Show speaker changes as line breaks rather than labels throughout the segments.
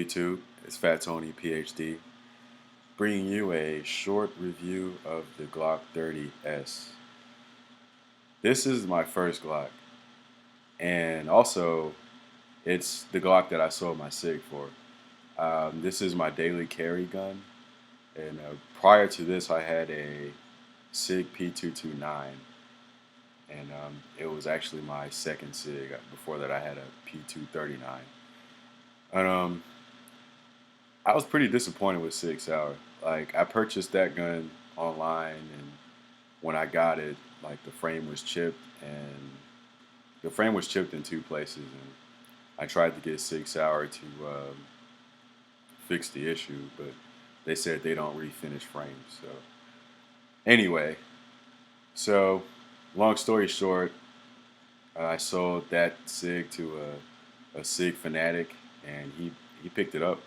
YouTube? It's Fat Tony PhD, bringing you a short review of the Glock 30S. This is my first Glock, and also it's the Glock that I sold my SIG for. This is my daily carry gun, and prior to this, I had a SIG P229, and it was actually my second SIG. Before that, I had a P239, and I was pretty disappointed with Sig Sauer. Like, I purchased that gun online, and when I got it, like, the frame was chipped, and the frame was chipped in two places, and I tried to get Sig Sauer to fix the issue, but they said they don't refinish frames. So anyway, so long story short, I sold that Sig to a Sig fanatic, and he picked it up,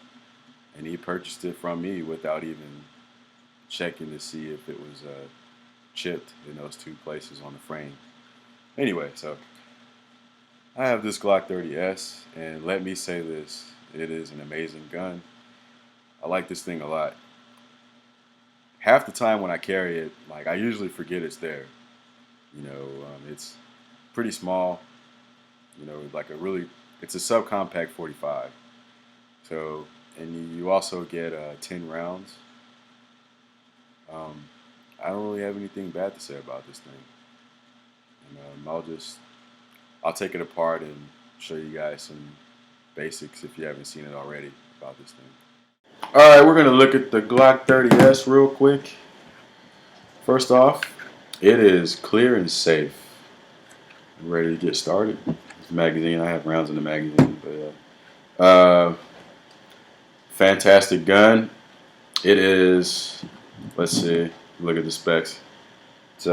and he purchased it from me without even checking to see if it was chipped in those two places on the frame. Anyway, so I have this Glock 30S, and let me say this, it is an amazing gun. I like this thing a lot. Half the time when I carry it, like, I usually forget it's there. It's pretty small, like it's a subcompact 45. So, and you also get 10 rounds. I don't really have anything bad to say about this thing. And I'll take it apart and show you guys some basics if you haven't seen it already about this thing. All right, we're gonna look at the Glock 30S real quick. First off, it is clear and safe. I'm ready to get started. This magazine, I have rounds in the magazine, but fantastic gun. It is, let's see, look at the specs. It's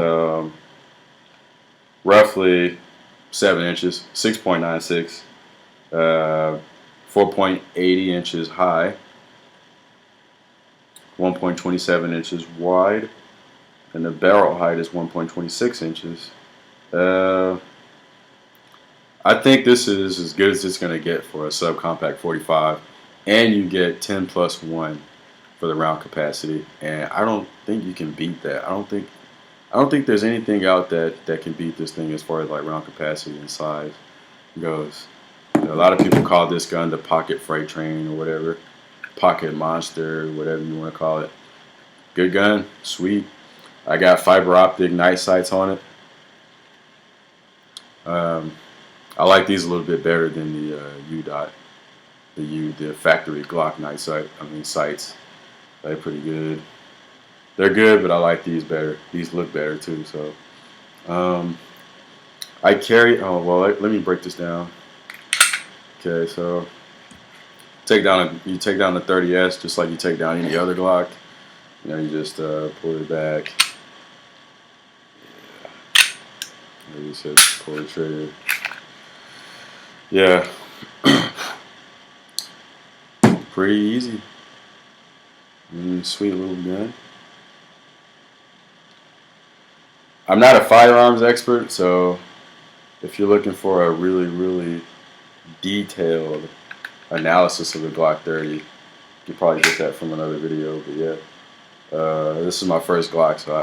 roughly 7 inches, 6.96, 4.80 inches high, 1.27 inches wide, and the barrel height is 1.26 inches. I think this is as good as it's going to get for a subcompact 45, and you get 10 plus 1 for the round capacity, and I don't think you can beat that. I don't think there's anything out that can beat this thing as far as like round capacity and size goes. A lot of people call this gun the pocket freight train or whatever, pocket monster, whatever you want to call it. Good gun, sweet. I got fiber optic night sights on it. I like these a little bit better than the U-Dot, the factory Glock night sight. Sights. They're pretty good. They're good, but I like these better. These look better too. So, I carry. Oh well, let me break this down. Okay, so you take down the 30S just like you take down any other Glock. You just pull it back. Yeah. You said pull the trigger. Yeah, pretty easy. Sweet little gun. I'm not a firearms expert, so if you're looking for a really, really detailed analysis of the Glock 30, you probably get that from another video. But yeah, this is my first Glock, so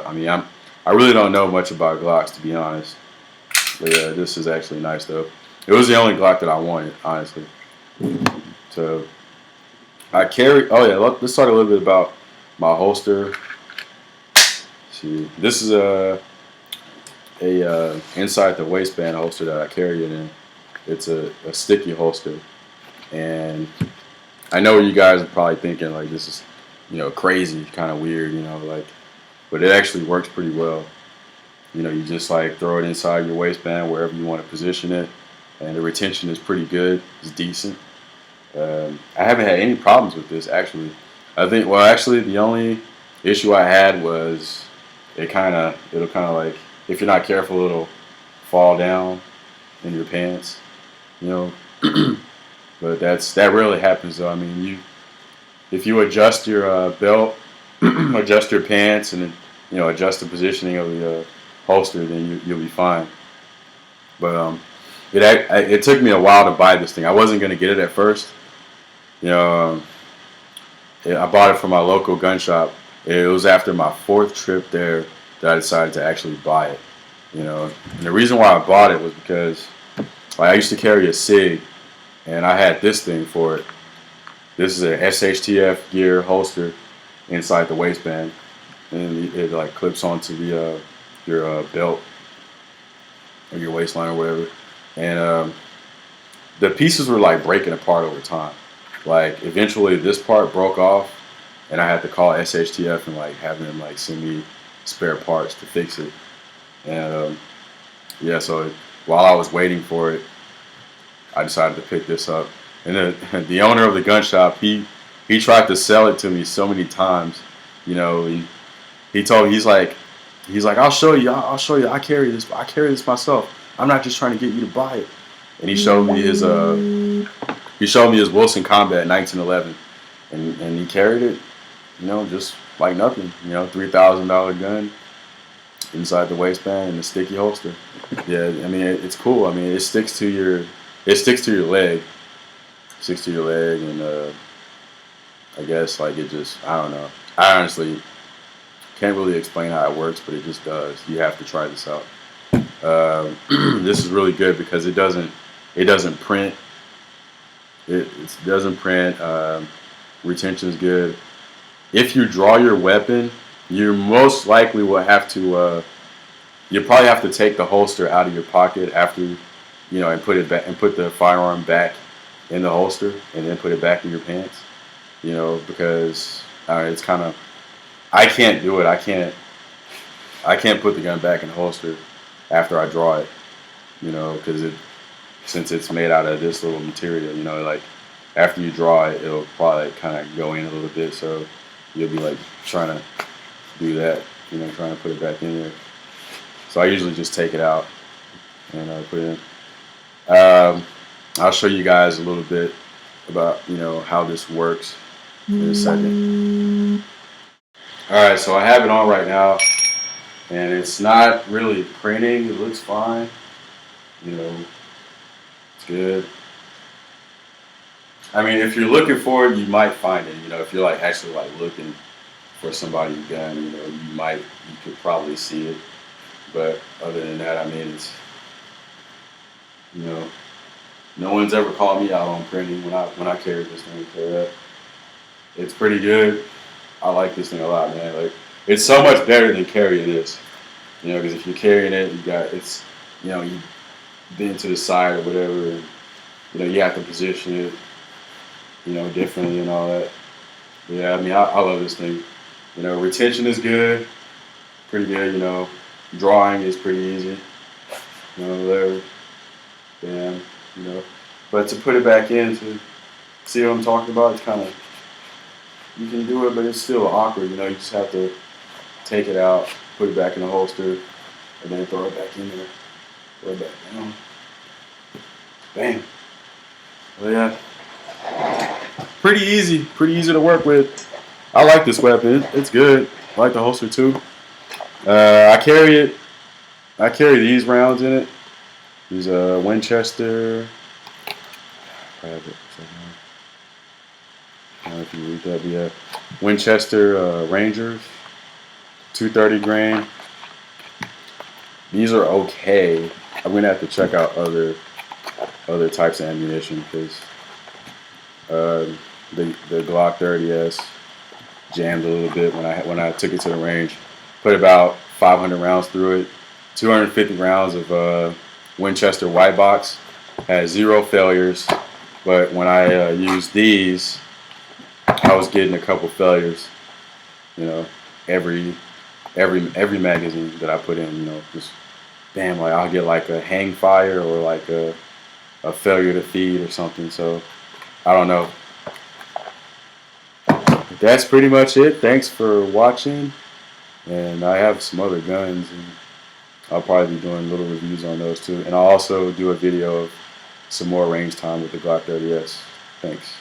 I really don't know much about Glocks, to be honest. But yeah, this is actually nice though. It was the only Glock that I wanted, honestly. So I carry. Oh yeah, let's talk a little bit about my holster. See, this is a inside the waistband holster that I carry it in. It's a sticky holster, and I know you guys are probably thinking like this is crazy, kind of weird, but it actually works pretty well. You just like throw it inside your waistband wherever you want to position it, and the retention is pretty good. It's decent. I haven't had any problems with this actually. Actually the only issue I had was it'll kind of like, if you're not careful, it'll fall down in your pants, but that rarely happens though. If you adjust your belt, adjust your pants, and adjust the positioning of the holster, then you'll be fine. But it took me a while to buy this thing. I wasn't going to get it at first, You know, I bought it from my local gun shop. It was after my 4th trip there that I decided to actually buy it. You know, and the reason why I bought it was because like, I used to carry a SIG, and I had this thing for it. This is a SHTF gear holster inside the waistband, and it like clips onto the your belt or your waistline or whatever. And the pieces were like breaking apart over time. Like eventually, this part broke off, and I had to call SHTF and like have them like send me spare parts to fix it. And yeah, so while I was waiting for it, I decided to pick this up. And the owner of the gun shop, he tried to sell it to me so many times. You know, he told me he's like I'll show you. I carry this myself. I'm not just trying to get you to buy it. And he showed me his Wilson Combat 1911, and he carried it, you know, just like nothing. You know, $3,000 gun inside the waistband and a sticky holster. Yeah, I mean it's cool. I mean it sticks to your leg, and I guess like it just I don't know. I honestly can't really explain how it works, but it just does. You have to try this out. This is really good because it doesn't print. It doesn't print. Retention is good. If you draw your weapon, you most likely will have to. You probably have to take the holster out of your pocket after, you know, and put it back and put the firearm back in the holster, and then put it back in your pants. You know, because it's kind of. I can't do it. I can't put the gun back in the holster after I draw it. You know, because since it's made out of this little material, you know, like after you draw it, it'll probably kind of go in a little bit, so you'll be like trying to do that, you know, trying to put it back in there. So I usually just take it out and put it in. I'll show you guys a little bit about, you know, how this works in a second. All right, so I have it on right now, and it's not really printing. It looks fine, you know. It's good. I mean, if you're looking for it, you might find it. You know, if you're like actually like looking for somebody's gun, you know, you could probably see it. But other than that, I mean, it's, you know, no one's ever called me out on printing when I carry this thing. So it's pretty good. I like this thing a lot, man. Like, it's so much better than carrying this. You know, because if you're carrying it, you know, you bend to the side or whatever, and, you know, you have to position it, you know, differently and all that. But yeah, I mean, I love this thing. You know, retention is good, pretty good. You know, drawing is pretty easy. You know, whatever. Damn, you know. But to put it back in, to see what I'm talking about, it's kind of, you can do it, but it's still awkward. You know, you just have to take it out, put it back in the holster, and then throw it back in there. Throw it back down. Bam. Well, yeah. Pretty easy to work with. I like this weapon. It's good. I like the holster too. I carry these rounds in it. These Winchester. I have it. I don't know if you read that, but yeah. Winchester Rangers. 230 grain. These are okay. I'm gonna have to check out other types of ammunition because the Glock 30S jammed a little bit when I took it to the range. Put about 500 rounds through it. 250 rounds of Winchester white box. Had 0 failures, but when I used these, I was getting a couple failures. You know, every magazine that I put in, you know, just damn, like I'll get like a hang fire or like a failure to feed or something. So I don't know. That's pretty much it. Thanks for watching. And I have some other guns, and I'll probably be doing little reviews on those too. And I'll also do a video of some more range time with the Glock 30S. Thanks.